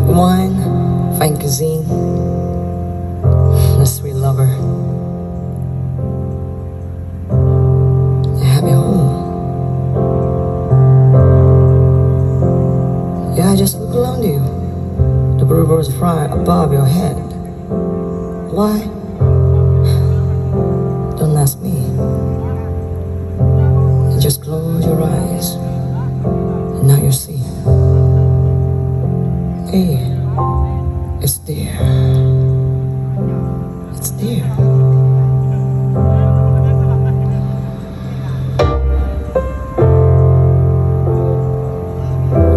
Wine, fine cuisine, a sweet lover, a happy home. Yeah, just look around you. The birds fly above your head. Why? Don't ask me. Just close your eyes, and now you see. Hey, it's there. It's there.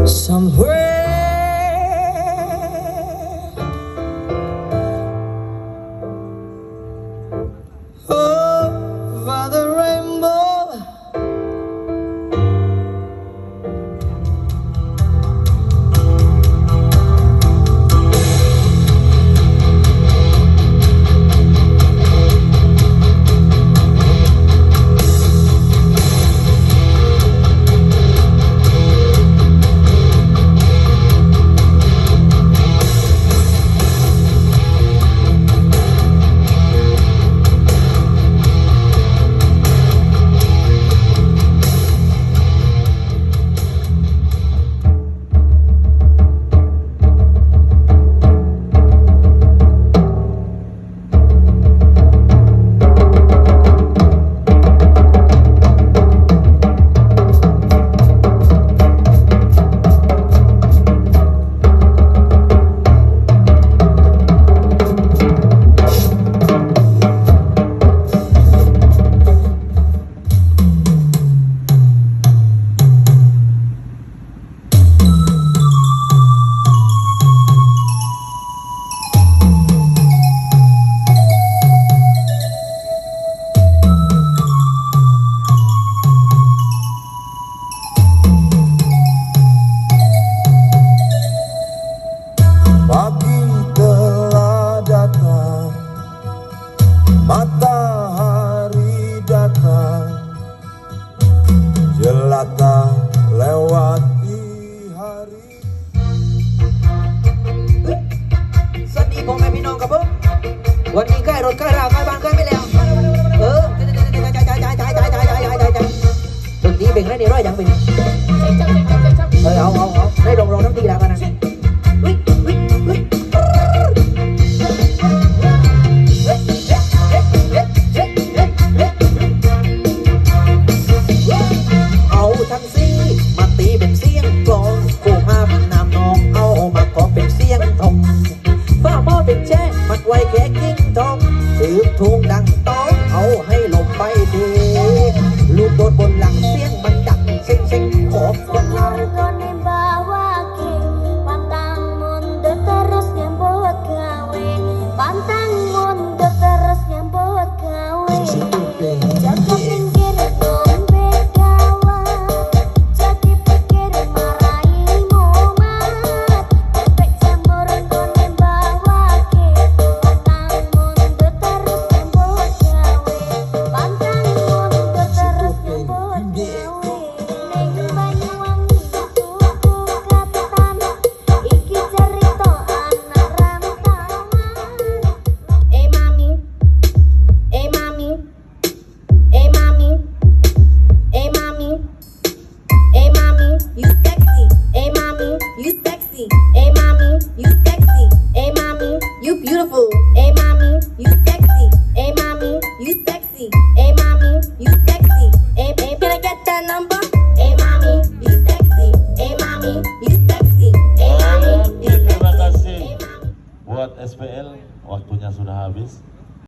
Somewhere over the rainbow, pagi telah datang, matahari datang, jelata lewati hari. สวัสดีพ่อแม่พี่น้องครับผมวันนี้ใกล้รถใกล้ราใกล้บ้านใกล้ไม่แล้วดนตรีเบ่งได้ดีร้อยอย่างเป็นเอาได้ลองน้ำตีแล้วกันนะเอาทั้งซี่มาตีเป็นเสียงกลองผู้พาพันน้ำนองเอามาขอเป็นเสียงทองฝ้าหม้อเป็นแช่มัดไว้แค่กิ้งทองถือทุ่งดังต้องเอาให้ลมไปดีลูกโดดบนหลังเสียงมันดังเซ็งขอบคนเรา Buat SPL, waktunya sudah habis.